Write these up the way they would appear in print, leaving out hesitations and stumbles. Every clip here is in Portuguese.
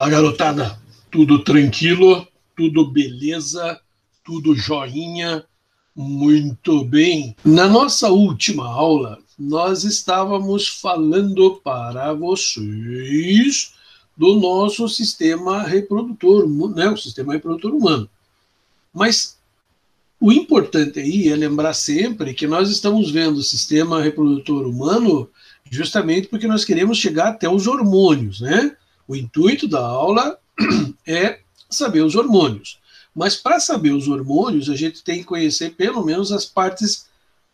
A garotada, tudo tranquilo, tudo beleza, tudo joinha, muito bem. Na nossa última aula, nós estávamos falando para vocês do nosso sistema reprodutor, né, o sistema reprodutor humano. Mas o importante aí é lembrar sempre que nós estamos vendo o sistema reprodutor humano justamente porque nós queremos chegar até os hormônios, né? O intuito da aula é saber os hormônios. Mas para saber os hormônios, a gente tem que conhecer pelo menos as partes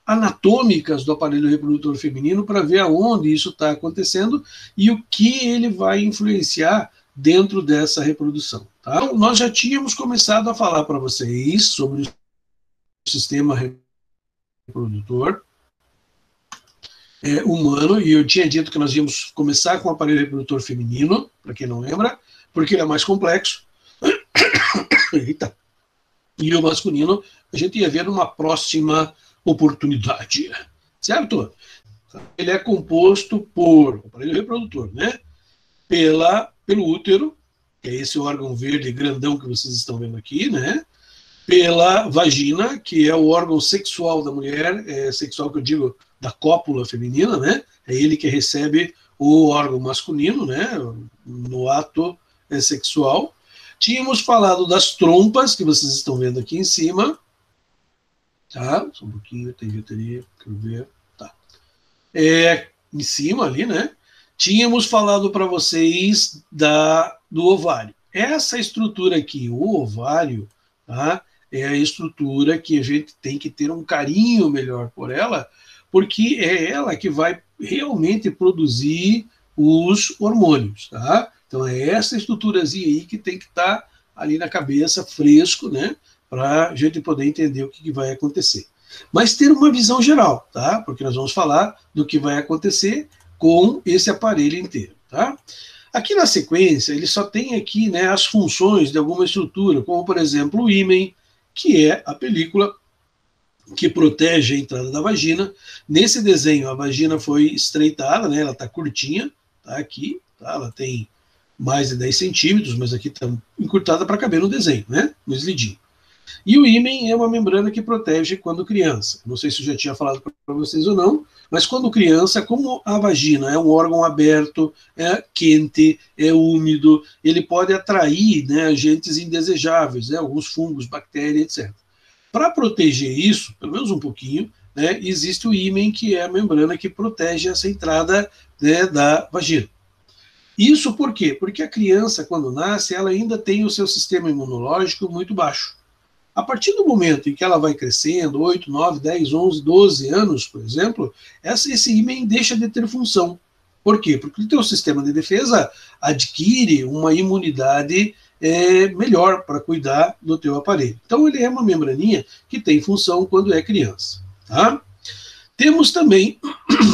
anatômicas do aparelho reprodutor feminino para ver aonde isso está acontecendo e o que ele vai influenciar dentro dessa reprodução. Tá? Então, nós já tínhamos começado a falar para vocês sobre o sistema reprodutor humano, e eu tinha dito que nós íamos começar com o aparelho reprodutor feminino, para quem não lembra, porque ele é mais complexo. Eita. E o masculino a gente ia ver numa próxima oportunidade, certo? Ele é composto por o aparelho reprodutor, né? Pelo útero, que é esse órgão verde grandão que vocês estão vendo aqui, né? Pela vagina, que é o órgão sexual da mulher, sexual que eu digo da cópula feminina, né? É ele que recebe o órgão masculino, né? No ato sexual. Tínhamos falado das trompas, que vocês estão vendo aqui em cima. Tá? Só um pouquinho, teria, quero ver. Tá. Em cima ali, né? Tínhamos falado para vocês do ovário. Essa estrutura aqui, o ovário, tá? É a estrutura que a gente tem que ter um carinho melhor por ela, porque é ela que vai realmente produzir os hormônios, tá? Então é essa estruturazinha aí que tem que estar ali na cabeça, fresco, né? Para a gente poder entender o que vai acontecer. Mas ter uma visão geral, tá? Porque nós vamos falar do que vai acontecer com esse aparelho inteiro, tá? Aqui na sequência, ele só tem aqui, né, as funções de alguma estrutura, como por exemplo o ímen, que é a película que protege a entrada da vagina. Nesse desenho, a vagina foi estreitada, né? Ela está curtinha, tá aqui, tá? Ela tem mais de 10 centímetros, mas aqui está encurtada para caber no desenho, né? No slidinho. E o ímen é uma membrana que protege quando criança. Não sei se eu já tinha falado para vocês ou não, mas quando criança, como a vagina é um órgão aberto, é quente, é úmido, ele pode atrair, né, agentes indesejáveis, né, alguns fungos, bactérias, etc. Para proteger isso, pelo menos um pouquinho, né, existe o ímen, que é a membrana que protege essa entrada, né, da vagina. Isso por quê? Porque a criança, quando nasce, ela ainda tem o seu sistema imunológico muito baixo. A partir do momento em que ela vai crescendo, 8, 9, 10, 11, 12 anos, por exemplo, esse ímen deixa de ter função. Por quê? Porque o teu sistema de defesa adquire uma imunidade melhor para cuidar do teu aparelho. Então ele é uma membraninha que tem função quando é criança. Tá? Temos também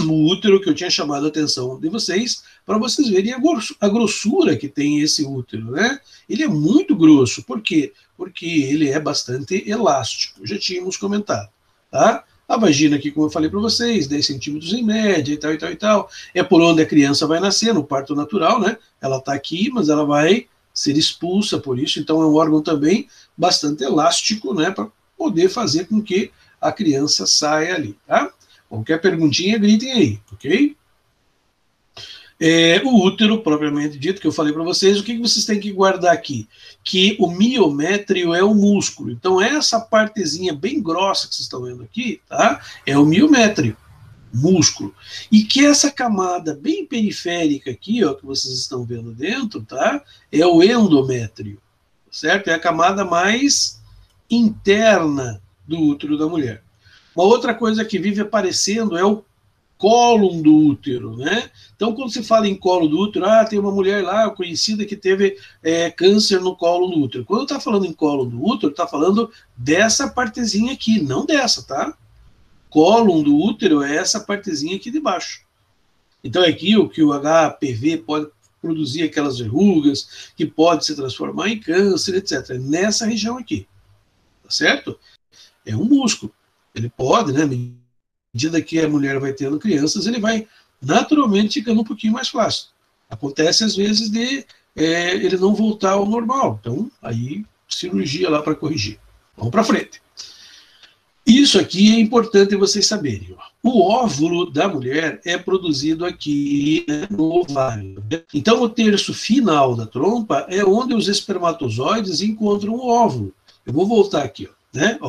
o útero, que eu tinha chamado a atenção de vocês, para vocês verem a grossura que tem esse útero, né? Ele é muito grosso. Por quê? Porque ele é bastante elástico. Já tínhamos comentado, tá? A vagina aqui, como eu falei para vocês, 10 centímetros em média e tal, e tal, e tal. É por onde a criança vai nascer, no parto natural, né? Ela está aqui, mas ela vai ser expulsa por isso. Então é um órgão também bastante elástico, né? Para poder fazer com que a criança saia ali, tá? Qualquer perguntinha, gritem aí, ok? O útero, propriamente dito, que eu falei para vocês, o que vocês têm que guardar aqui? Que o miométrio é o músculo. Então, essa partezinha bem grossa que vocês estão vendo aqui, tá? É o miométrio, músculo. E que essa camada bem periférica aqui, ó, que vocês estão vendo dentro, tá? É o endométrio, certo? É a camada mais interna do útero da mulher. Uma outra coisa que vive aparecendo é o cólon do útero, né? Então, quando se fala em colo do útero, tem uma mulher lá conhecida que teve câncer no colo do útero. Quando está falando em colo do útero, está falando dessa partezinha aqui, não dessa, tá? Cólon do útero é essa partezinha aqui de baixo. Então, é aqui o que o HPV pode produzir aquelas verrugas, que pode se transformar em câncer, etc. Nessa região aqui, tá certo? É um músculo. Ele pode, né? À medida que a mulher vai tendo crianças, ele vai naturalmente ficando um pouquinho mais flácido. Acontece às vezes de ele não voltar ao normal. Então, aí, cirurgia lá para corrigir. Vamos para frente. Isso aqui é importante vocês saberem. O óvulo da mulher é produzido aqui, né, no ovário. Então, o terço final da trompa é onde os espermatozoides encontram o óvulo. Eu vou voltar aqui, né?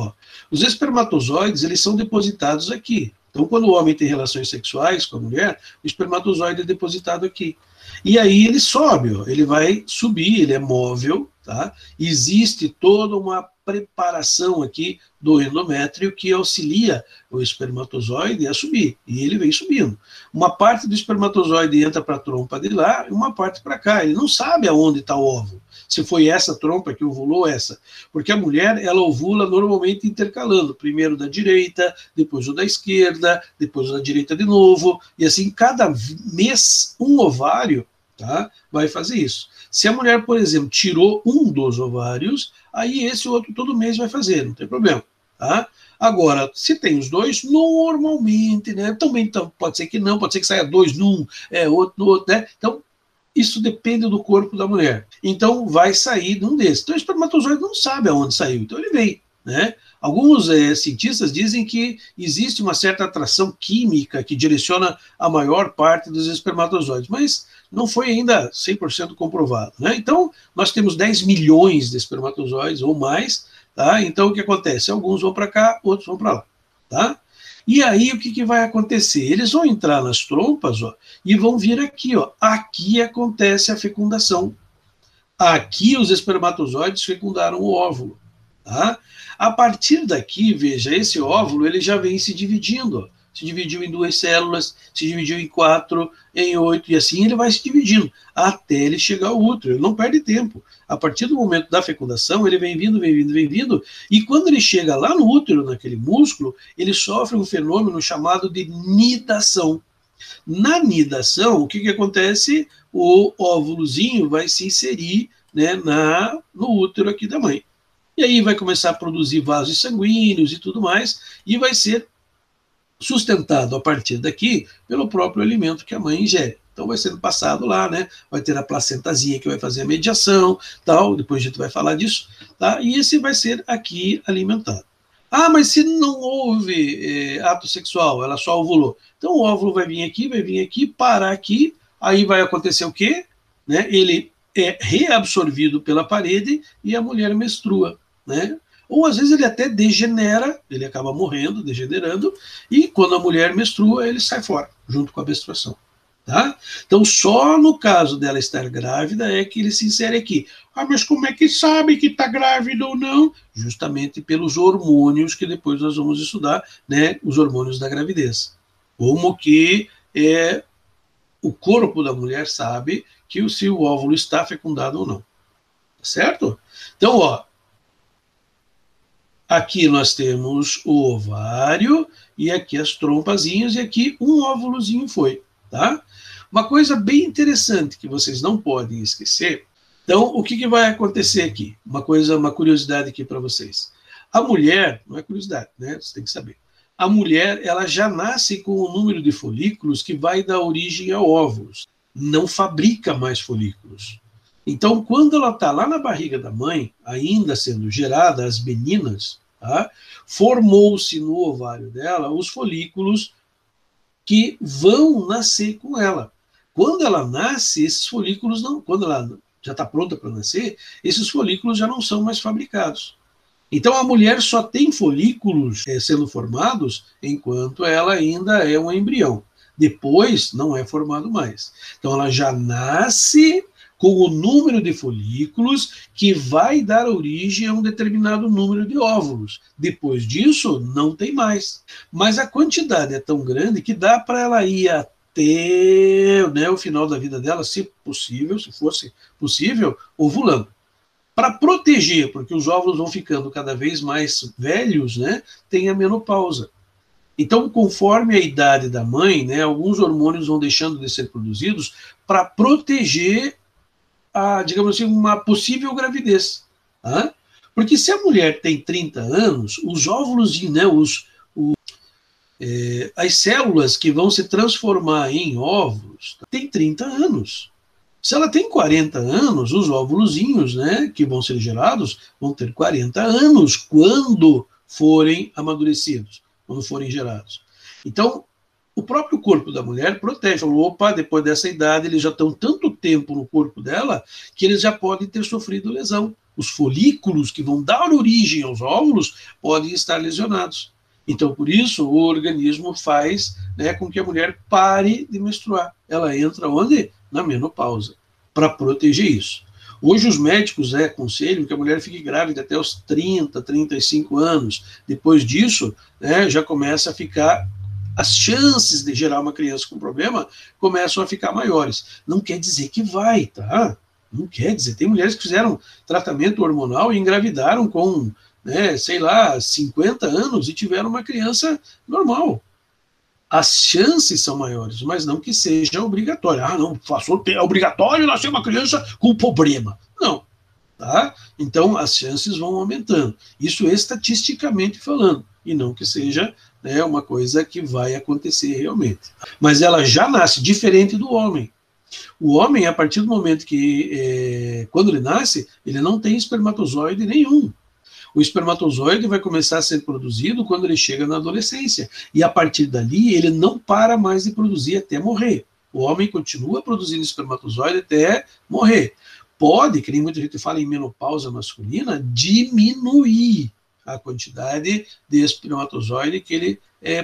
Os espermatozoides, eles são depositados aqui. Então, quando o homem tem relações sexuais com a mulher, o espermatozoide é depositado aqui. E aí ele sobe, ele vai subir, ele é móvel, tá? Existe toda uma preparação aqui do endométrio que auxilia o espermatozoide a subir, e ele vem subindo. Uma parte do espermatozoide entra para a trompa de lá e uma parte para cá. Ele não sabe aonde está o óvulo, se foi essa trompa que ovulou essa, porque a mulher, ela ovula normalmente intercalando, primeiro da direita, depois o da esquerda, depois o da direita de novo, e assim, cada mês, um ovário, tá, vai fazer isso. Se a mulher, por exemplo, tirou um dos ovários, aí esse outro todo mês vai fazer, não tem problema, tá? Agora, se tem os dois, normalmente, né, também então, pode ser que não, pode ser que saia dois num, outro no outro, né? Então, isso depende do corpo da mulher. Então, vai sair de um desses. Então, o espermatozoide não sabe aonde saiu, então ele vem, né? Alguns cientistas dizem que existe uma certa atração química que direciona a maior parte dos espermatozoides, mas não foi ainda 100% comprovado, né? Então, nós temos 10 milhões de espermatozoides ou mais, tá? Então, o que acontece? Alguns vão para cá, outros vão para lá, tá? E aí, o que vai acontecer? Eles vão entrar nas trompas, e vão vir aqui, Aqui acontece a fecundação. Aqui os espermatozoides fecundaram o óvulo, tá? A partir daqui, veja, esse óvulo ele já vem se dividindo. Se dividiu em 2 células, se dividiu em 4, em 8, e assim ele vai se dividindo, até ele chegar ao útero. Ele não perde tempo. A partir do momento da fecundação, ele vem vindo, e quando ele chega lá no útero, naquele músculo, ele sofre um fenômeno chamado de nidação. Na nidação, o que acontece? O óvulozinho vai se inserir, né, no útero aqui da mãe. E aí vai começar a produzir vasos sanguíneos e tudo mais, e vai ser sustentado a partir daqui pelo próprio alimento que a mãe ingere. Então vai sendo passado lá, né? Vai ter a placentazinha que vai fazer a mediação, tal, depois a gente vai falar disso, tá? E esse vai ser aqui alimentado. Ah, mas se não houve ato sexual, ela só ovulou. Então o óvulo vai vir aqui, parar aqui, aí vai acontecer o quê? Né? Ele é reabsorvido pela parede e a mulher menstrua, né? Ou às vezes ele até degenera, ele acaba morrendo, degenerando, e quando a mulher menstrua, ele sai fora, junto com a menstruação. Tá? Então, só no caso dela estar grávida é que ele se insere aqui. Ah, mas como é que sabe que está grávida ou não? Justamente pelos hormônios que depois nós vamos estudar, né? Os hormônios da gravidez. Como que o corpo da mulher sabe que se o óvulo está fecundado ou não. Certo? Então, aqui nós temos o ovário, e aqui as trompazinhas, e aqui um óvulozinho foi, tá? Uma coisa bem interessante que vocês não podem esquecer. Então, o que vai acontecer aqui? Uma curiosidade aqui para vocês. A mulher, não é curiosidade, né? Você tem que saber. A mulher, ela já nasce com o número de folículos que vai dar origem a óvulos. Não fabrica mais folículos. Então, quando ela está lá na barriga da mãe, ainda sendo gerada, as meninas, tá? Formou-se no ovário dela os folículos que vão nascer com ela. Quando ela nasce, esses folículos não, quando ela já está pronta para nascer, esses folículos já não são mais fabricados. Então a mulher só tem folículos sendo formados enquanto ela ainda é um embrião. Depois não é formado mais. Então ela já nasce com o número de folículos que vai dar origem a um determinado número de óvulos. Depois disso, não tem mais. Mas a quantidade é tão grande que dá para ela ir até, né, o final da vida dela, se possível, se fosse possível, ovulando. Para proteger, porque os óvulos vão ficando cada vez mais velhos, né, tem a menopausa. Então, conforme a idade da mãe, né, alguns hormônios vão deixando de ser produzidos para proteger digamos assim, uma possível gravidez. Tá? Porque se a mulher tem 30 anos, os óvulos, né, as células que vão se transformar em óvulos têm 30 anos. Se ela tem 40 anos, os óvulozinhos, né, que vão ser gerados, vão ter 40 anos quando forem amadurecidos, quando forem gerados. Então, o próprio corpo da mulher protege. Falou, opa, depois dessa idade, eles já estão tanto tempo no corpo dela que eles já podem ter sofrido lesão. Os folículos que vão dar origem aos óvulos podem estar lesionados. Então, por isso, o organismo faz, né, com que a mulher pare de menstruar. Ela entra onde? Na menopausa, para proteger isso. Hoje os médicos aconselham que a mulher fique grávida até os 30, 35 anos. Depois disso, né, já começa a ficar... As chances de gerar uma criança com problema começam a ficar maiores. Não quer dizer que vai, tá? Não quer dizer. Tem mulheres que fizeram tratamento hormonal e engravidaram com, né, sei lá, 50 anos e tiveram uma criança normal. As chances são maiores, mas não que seja obrigatório. Ah, não, é obrigatório nascer uma criança com problema. Não, tá? Então, as chances vão aumentando. Isso estatisticamente falando, e não que seja, né, uma coisa que vai acontecer realmente. Mas ela já nasce diferente do homem. O homem, a partir do momento que, quando ele nasce, ele não tem espermatozoide nenhum. O espermatozoide vai começar a ser produzido quando ele chega na adolescência. E a partir dali, ele não para mais de produzir até morrer. O homem continua produzindo espermatozoide até morrer. Pode, que nem muita gente fala em menopausa masculina, diminuir a quantidade de espermatozoide que ele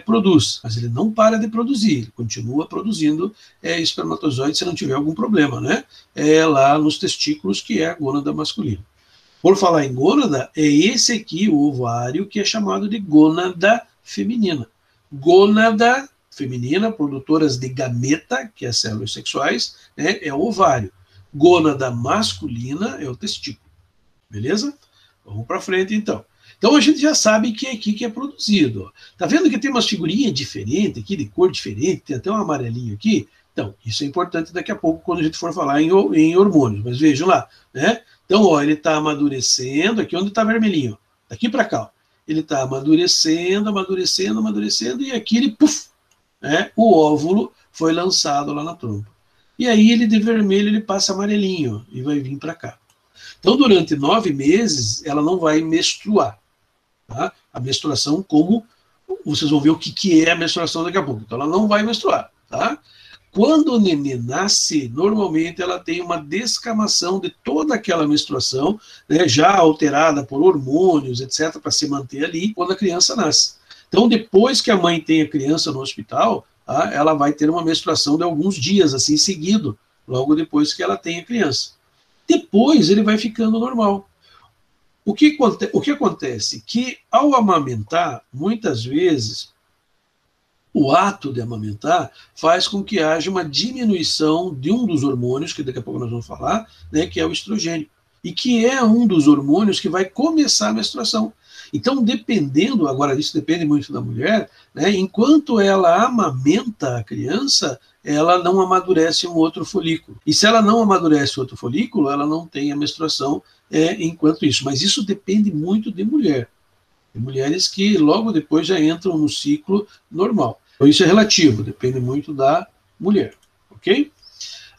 produz. Mas ele não para de produzir, ele continua produzindo espermatozoide se não tiver algum problema, né? Lá nos testículos, que é a gônada masculina. Por falar em gônada, é esse aqui, o ovário, que é chamado de gônada feminina. Gônada feminina, produtoras de gameta, que é as células sexuais, né, é o ovário. Gônada masculina é o testículo. Beleza? Vamos para frente, então. Então a gente já sabe que é aqui que é produzido. Ó. Tá vendo que tem umas figurinhas diferentes aqui, de cor diferente, tem até um amarelinho aqui? Então, isso é importante daqui a pouco, quando a gente for falar em hormônios. Mas vejam lá, né? Então, ó, ele está amadurecendo, aqui onde está vermelhinho, ó, daqui para cá. Ó. Ele está amadurecendo, amadurecendo, amadurecendo, e aqui ele, puf, né, o óvulo foi lançado lá na trompa. E aí ele de vermelho, ele passa amarelinho, ó, e vai vir para cá. Então, durante 9 meses, ela não vai menstruar. Tá? A menstruação, como vocês vão ver o que é a menstruação daqui a pouco. Então, ela não vai menstruar. Tá? Quando o nenê nasce, normalmente ela tem uma descamação de toda aquela menstruação, né, já alterada por hormônios, etc., para se manter ali quando a criança nasce. Então, depois que a mãe tem a criança no hospital, tá, ela vai ter uma menstruação de alguns dias, assim, seguido, logo depois que ela tem a criança. Depois ele vai ficando normal. O que acontece? Que ao amamentar, muitas vezes, o ato de amamentar faz com que haja uma diminuição de um dos hormônios, que daqui a pouco nós vamos falar, né, que é o estrogênio, e que é um dos hormônios que vai começar a menstruação. Então, dependendo, agora isso depende muito da mulher, né, enquanto ela amamenta a criança, ela não amadurece um outro folículo. E se ela não amadurece outro folículo, ela não tem a menstruação enquanto isso. Mas isso depende muito de mulher. Tem mulheres que logo depois já entram no ciclo normal. Então isso é relativo, depende muito da mulher, ok?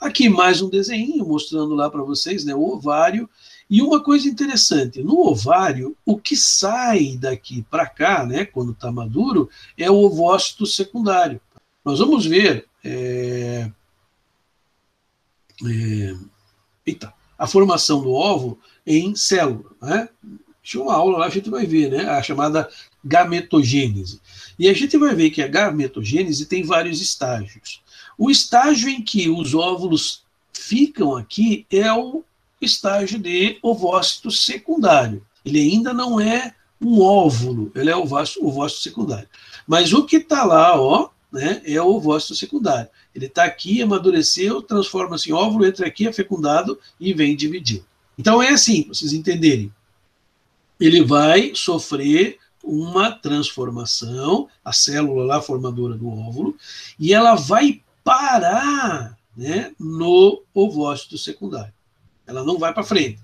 Aqui mais um desenho mostrando lá para vocês, né, o ovário. E uma coisa interessante, no ovário, o que sai daqui para cá, né, quando está maduro, é o ovócito secundário. Nós vamos ver a formação do óvulo em célula, né? Tinha uma aula lá, a gente vai ver, né, a chamada gametogênese. E a gente vai ver que a gametogênese tem vários estágios. O estágio em que os óvulos ficam aqui é o estágio de ovócito secundário. Ele ainda não é um óvulo, ele é ovócito secundário. Mas o que está lá, ó, né, é o ovócito secundário. Ele está aqui, amadureceu, transforma-se em óvulo, entra aqui, é fecundado e vem dividir. Então é assim, para vocês entenderem. Ele vai sofrer uma transformação, a célula lá formadora do óvulo, e ela vai parar, né, no ovócito secundário. Ela não vai para frente.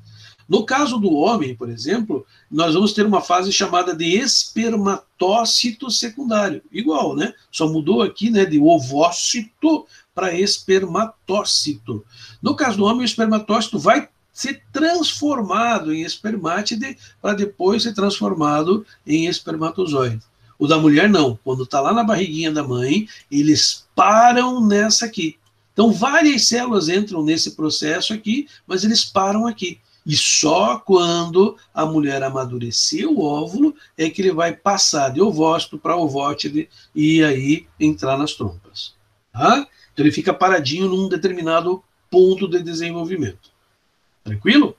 No caso do homem, por exemplo, nós vamos ter uma fase chamada de espermatócito secundário. Igual, né? Só mudou aqui, né, de ovócito para espermatócito. No caso do homem, o espermatócito vai ser transformado em espermátide para depois ser transformado em espermatozoide. O da mulher não. Quando está lá na barriguinha da mãe, eles param nessa aqui. Então, várias células entram nesse processo aqui, mas eles param aqui. E só quando a mulher amadurecer o óvulo é que ele vai passar de ovócito para ovótide e aí entrar nas trompas. Tá? Então, ele fica paradinho num determinado ponto de desenvolvimento. Tranquilo?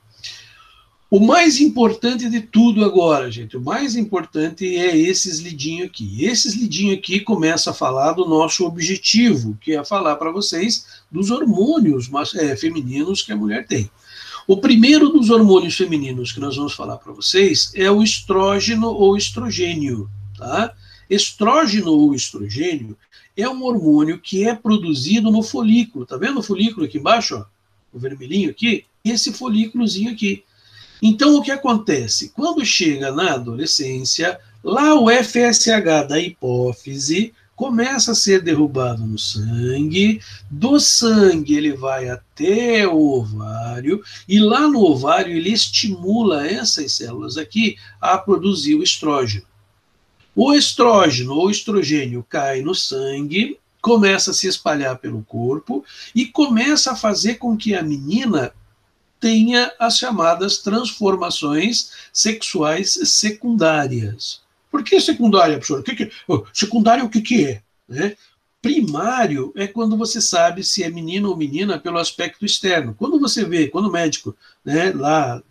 O mais importante de tudo agora, gente, o mais importante é esses lidinhos aqui. Esses lidinhos aqui começam a falar do nosso objetivo, que é falar para vocês dos hormônios femininos que a mulher tem. O primeiro dos hormônios femininos que nós vamos falar para vocês é o estrógeno ou estrogênio. Tá? Estrógeno ou estrogênio é um hormônio que é produzido no folículo. Tá vendo o folículo aqui embaixo? Ó? O vermelhinho aqui? Esse folículozinho aqui. Então, o que acontece? Quando chega na adolescência, lá o FSH da hipófise começa a ser derrubado no sangue, do sangue ele vai até o ovário, e lá no ovário ele estimula essas células aqui a produzir o estrógeno. O estrógeno ou estrogênio cai no sangue, começa a se espalhar pelo corpo e começa a fazer com que a menina tenha as chamadas transformações sexuais secundárias. Por que secundária, professor? Secundário o que é? Né? Primário é quando você sabe se é menino ou menina pelo aspecto externo. Quando você vê, quando o médico, né, lá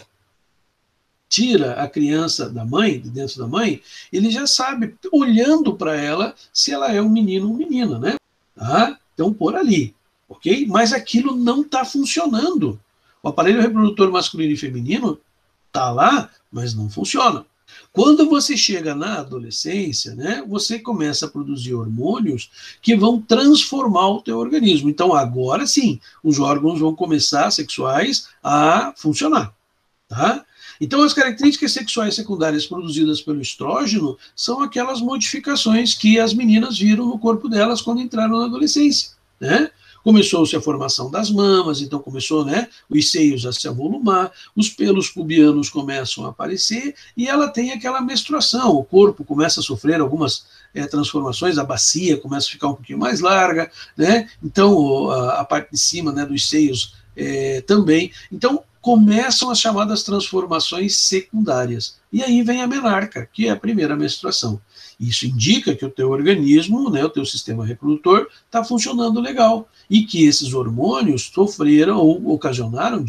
tira a criança da mãe, de dentro da mãe, ele já sabe, olhando para ela, se ela é um menino ou menina, né? Tá? Então, por ali, ok? Mas aquilo não está funcionando. O aparelho reprodutor masculino e feminino está lá, mas não funciona. Quando você chega na adolescência, né, você começa a produzir hormônios que vão transformar o teu organismo. Então, agora sim, os órgãos vão começar, sexuais, a funcionar. Tá? Então, as características sexuais secundárias produzidas pelo estrógeno são aquelas modificações que as meninas viram no corpo delas quando entraram na adolescência, né? Começou-se a formação das mamas, então começou, né, os seios a se avolumar, os pelos pubianos começam a aparecer e ela tem aquela menstruação, o corpo começa a sofrer algumas transformações, a bacia começa a ficar um pouquinho mais larga, né, então a parte de cima, né, dos seios também. Então começam as chamadas transformações secundárias. E aí vem a menarca, que é a primeira menstruação. Isso indica que o teu organismo, né, o teu sistema reprodutor, está funcionando legal. E que esses hormônios sofreram ou ocasionaram,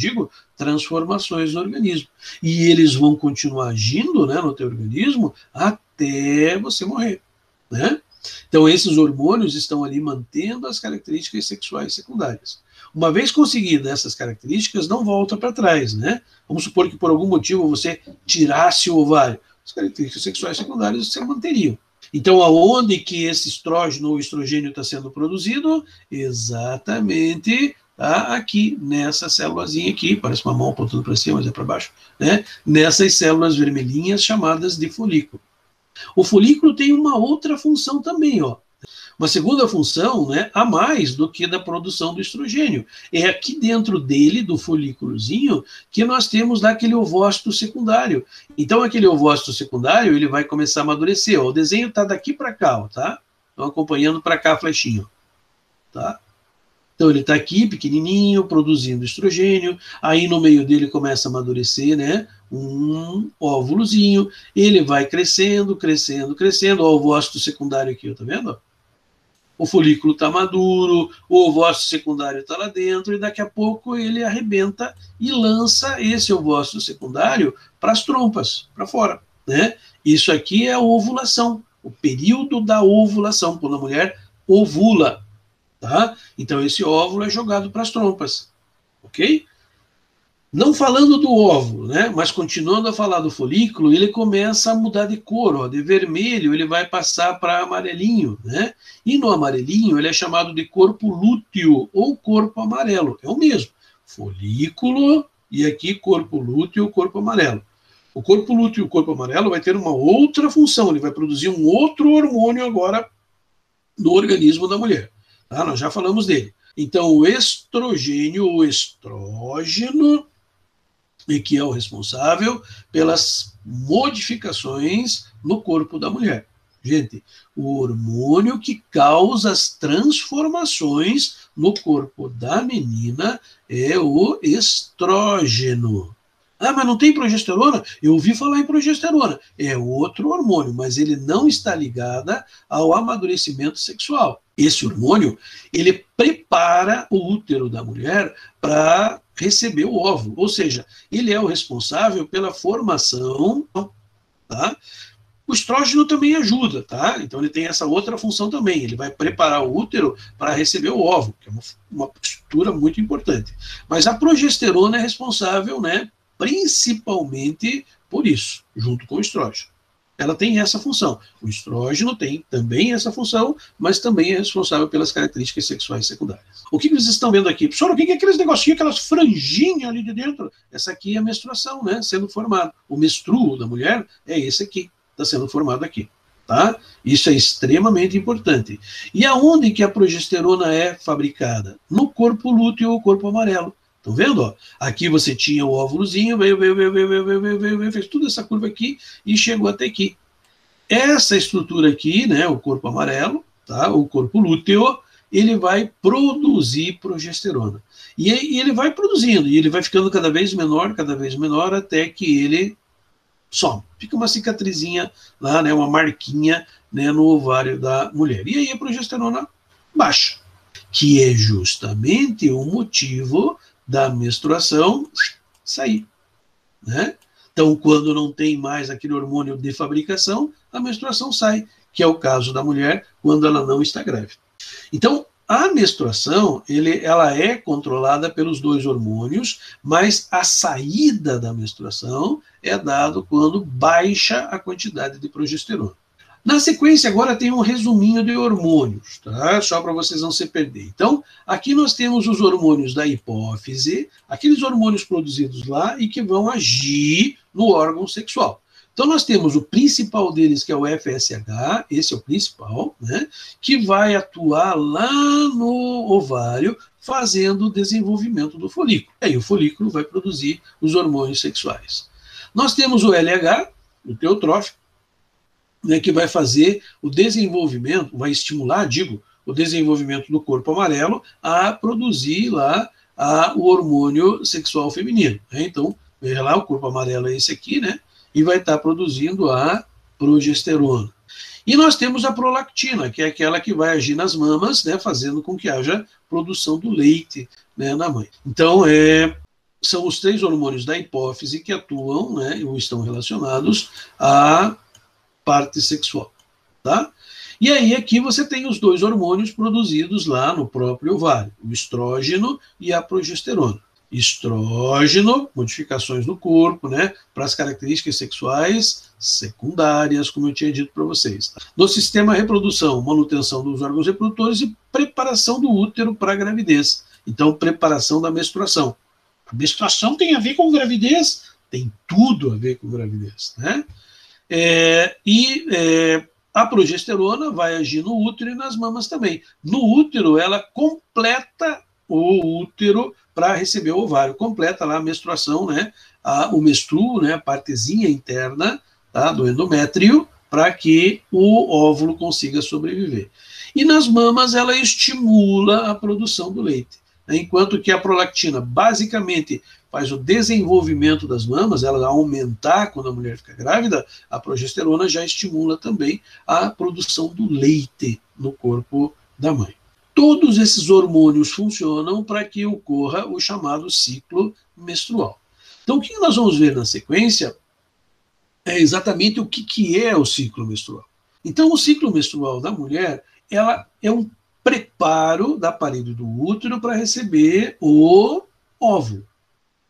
transformações no organismo. E eles vão continuar agindo, né, no teu organismo até você morrer. Né? Então, esses hormônios estão ali mantendo as características sexuais secundárias. Uma vez conseguidas essas características, não volta para trás. Né? Vamos supor que por algum motivo você tirasse o ovário. As características sexuais secundárias se manteriam. Então, aonde que esse estrógeno ou estrogênio está sendo produzido? Exatamente aqui, nessa célulazinha aqui, parece uma mão apontando para cima, mas é para baixo, né? Nessas células vermelhinhas chamadas de folículo. O folículo tem uma outra função também, ó. Uma segunda função, né, a mais do que da produção do estrogênio. É aqui dentro dele, do folículozinho, que nós temos lá aquele ovócito secundário. Então, aquele ovócito secundário, ele vai começar a amadurecer. Ó. O desenho está daqui para cá, ó, tá? Estão acompanhando para cá a flechinha. Tá? Então, ele está aqui, pequenininho, produzindo estrogênio. Aí, no meio dele, começa a amadurecer, né? Um óvulozinho. Ele vai crescendo, crescendo, crescendo. Ó, o ovócito secundário aqui, ó, tá vendo? O folículo está maduro, o ovócito secundário está lá dentro, e daqui a pouco ele arrebenta e lança esse ovócito secundário para as trompas, para fora. Né? Isso aqui é a ovulação, o período da ovulação, quando a mulher ovula. Tá? Então, esse óvulo é jogado para as trompas. Ok? Não falando do óvulo, né? Mas continuando a falar do folículo, ele começa a mudar de cor, ó, de vermelho ele vai passar para amarelinho, né? E no amarelinho ele é chamado de corpo lúteo ou corpo amarelo, é o mesmo. Folículo, e aqui corpo lúteo e corpo amarelo. O corpo lúteo e o corpo amarelo vai ter uma outra função, ele vai produzir um outro hormônio agora no organismo da mulher. Tá? Nós já falamos dele. Então, o estrogênio, o estrógeno, que é o responsável pelas modificações no corpo da mulher. Gente, o hormônio que causa as transformações no corpo da menina é o estrógeno. Ah, mas não tem progesterona? Eu ouvi falar em progesterona. É outro hormônio, mas ele não está ligado ao amadurecimento sexual. Esse hormônio, ele prepara o útero da mulher para receber o óvulo. Ou seja, ele é o responsável pela formação, tá? O estrógeno também ajuda, tá? Então ele tem essa outra função também. Ele vai preparar o útero para receber o óvulo, que é uma estrutura muito importante. Mas a progesterona é responsável, né, principalmente por isso, junto com o estrógeno. Ela tem essa função. O estrógeno tem também essa função, mas também é responsável pelas características sexuais secundárias. O que vocês estão vendo aqui? Professor, o que é aqueles negocinhos, aquelas franjinhas ali de dentro? Essa aqui é a menstruação, né, sendo formada. O menstruo da mulher é esse aqui, está sendo formado aqui. Tá? Isso é extremamente importante. E aonde que a progesterona é fabricada? No corpo lúteo ou corpo amarelo. Estão vendo? Ó? Aqui você tinha o óvulozinho, veio, fez toda essa curva aqui e chegou até aqui. Essa estrutura aqui, né, o corpo amarelo, tá, o corpo lúteo, ele vai produzir progesterona. E ele vai produzindo, e ele vai ficando cada vez menor, até que ele some. Fica uma cicatrizinha lá, né, uma marquinha, né, no ovário da mulher. E aí a progesterona baixa, que é justamente o motivo da menstruação sair, né? Então, quando não tem mais aquele hormônio de fabricação, a menstruação sai, que é o caso da mulher quando ela não está grávida. Então, a menstruação, ela é controlada pelos dois hormônios, mas a saída da menstruação é dado quando baixa a quantidade de progesterona. Na sequência, agora tem um resuminho de hormônios, tá? Só para vocês não se perderem. Então, aqui nós temos os hormônios da hipófise, aqueles hormônios produzidos lá e que vão agir no órgão sexual. Então, nós temos o principal deles, que é o FSH, esse é o principal, né? Que vai atuar lá no ovário, fazendo o desenvolvimento do folículo. Aí o folículo vai produzir os hormônios sexuais. Nós temos o LH, o teotrófico, né, que vai fazer o desenvolvimento, vai estimular, o desenvolvimento do corpo amarelo a produzir lá o hormônio sexual feminino. Né? Então, veja lá, o corpo amarelo é esse aqui, né? E vai estar produzindo a progesterona. E nós temos a prolactina, que é aquela que vai agir nas mamas, né, fazendo com que haja produção do leite, né, na mãe. Então, são os três hormônios da hipófise que atuam, né, ou estão relacionados à parte sexual, tá? E aí aqui você tem os dois hormônios produzidos lá no próprio ovário, o estrógeno e a progesterona. Estrógeno, modificações no corpo, né, para as características sexuais secundárias, como eu tinha dito para vocês. Tá? No sistema reprodução, manutenção dos órgãos reprodutores e preparação do útero para a gravidez. Então, preparação da menstruação. A menstruação tem a ver com gravidez? Tem tudo a ver com gravidez, né? A progesterona vai agir no útero e nas mamas também. No útero, ela completa o útero para receber o ovário, completa lá a menstruação, né? O menstruo, né? A partezinha interna, tá? Do endométrio, para que o óvulo consiga sobreviver. E nas mamas, ela estimula a produção do leite. Enquanto que a prolactina, basicamente, faz o desenvolvimento das mamas, ela aumentar quando a mulher fica grávida, a progesterona já estimula também a produção do leite no corpo da mãe. Todos esses hormônios funcionam para que ocorra o chamado ciclo menstrual. Então, o que nós vamos ver na sequência é exatamente o que é o ciclo menstrual. Então, o ciclo menstrual da mulher, ela é um preparo da parede do útero para receber o óvulo.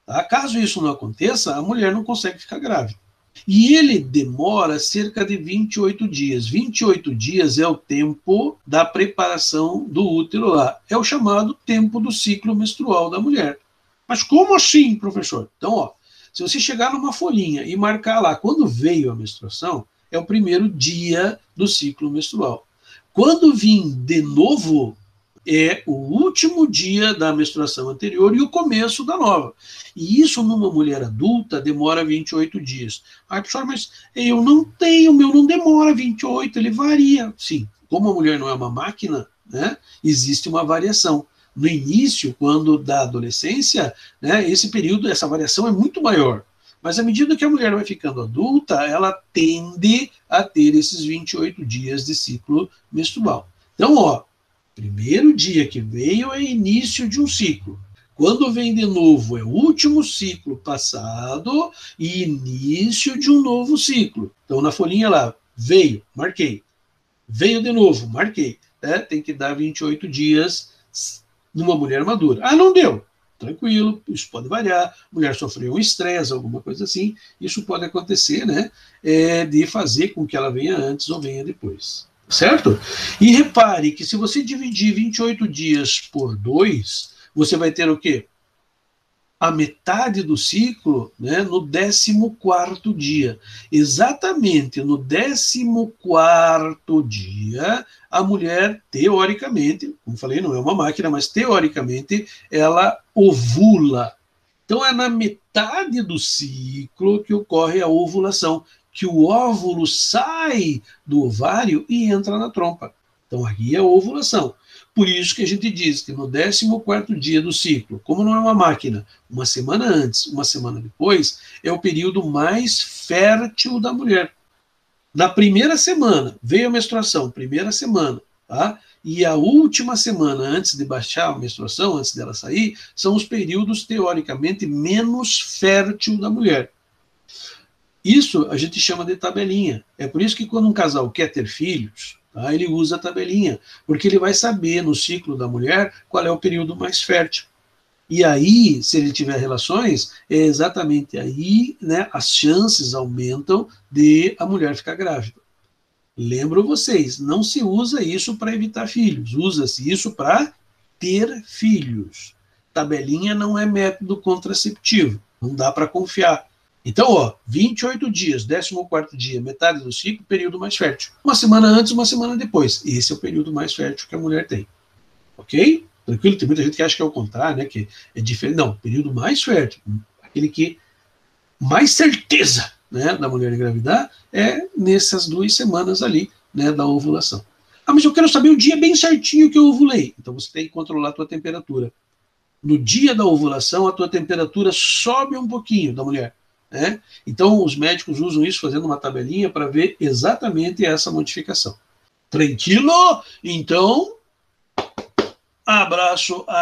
Tá? Caso isso não aconteça, a mulher não consegue ficar grávida. E ele demora cerca de 28 dias. 28 dias é o tempo da preparação do útero lá. É o chamado tempo do ciclo menstrual da mulher. Mas como assim, professor? Então, ó, se você chegar numa folhinha e marcar lá quando veio a menstruação, é o primeiro dia do ciclo menstrual. Quando vir de novo, é o último dia da menstruação anterior e o começo da nova. E isso numa mulher adulta demora 28 dias. Ah, professor, mas eu não tenho, o meu não demora 28, ele varia. Sim, como a mulher não é uma máquina, né, existe uma variação. No início, quando da adolescência, né, esse período, essa variação é muito maior. Mas à medida que a mulher vai ficando adulta, ela tende a ter esses 28 dias de ciclo menstrual. Então, ó, primeiro dia que veio é início de um ciclo. Quando vem de novo é o último ciclo passado e início de um novo ciclo. Então, na folhinha lá, veio, marquei. Veio de novo, marquei. Tem que dar 28 dias numa mulher madura. Ah, não deu. Tranquilo, isso pode variar. A mulher sofreu um estresse, alguma coisa assim. Isso pode acontecer, né? De fazer com que ela venha antes ou venha depois. Certo? E repare que se você dividir 28 dias por 2, você vai ter o quê? A metade do ciclo, né, no 14º dia. Exatamente no 14º dia, a mulher, teoricamente, como falei, não é uma máquina, mas teoricamente, ela ovula. Então é na metade do ciclo que ocorre a ovulação, que o óvulo sai do ovário e entra na trompa. Então aqui é a ovulação. Por isso que a gente diz que no 14º dia do ciclo, como não é uma máquina, uma semana antes, uma semana depois, é o período mais fértil da mulher. Na primeira semana, veio a menstruação, primeira semana, tá? E a última semana antes de baixar a menstruação, antes dela sair, são os períodos teoricamente menos fértil da mulher. Isso a gente chama de tabelinha. É por isso que quando um casal quer ter filhos, tá, ele usa a tabelinha, porque ele vai saber no ciclo da mulher qual é o período mais fértil. E aí, se ele tiver relações, é exatamente aí, né, as chances aumentam de a mulher ficar grávida. Lembro vocês, não se usa isso para evitar filhos, usa-se isso para ter filhos. Tabelinha não é método contraceptivo, não dá para confiar. Então, ó, 28 dias, 14º dia, metade do ciclo, período mais fértil. Uma semana antes, uma semana depois. Esse é o período mais fértil que a mulher tem. Ok? Tranquilo? Tem muita gente que acha que é o contrário, né? Que é diferente. Não, período mais fértil, aquele que mais certeza, né, da mulher engravidar é nessas 2 semanas ali, né, da ovulação. Ah, mas eu quero saber o dia bem certinho que eu ovulei. Então você tem que controlar a tua temperatura. No dia da ovulação, a tua temperatura sobe um pouquinho da mulher. Né? Então, os médicos usam isso fazendo uma tabelinha para ver exatamente essa modificação. Tranquilo? Então, abraço.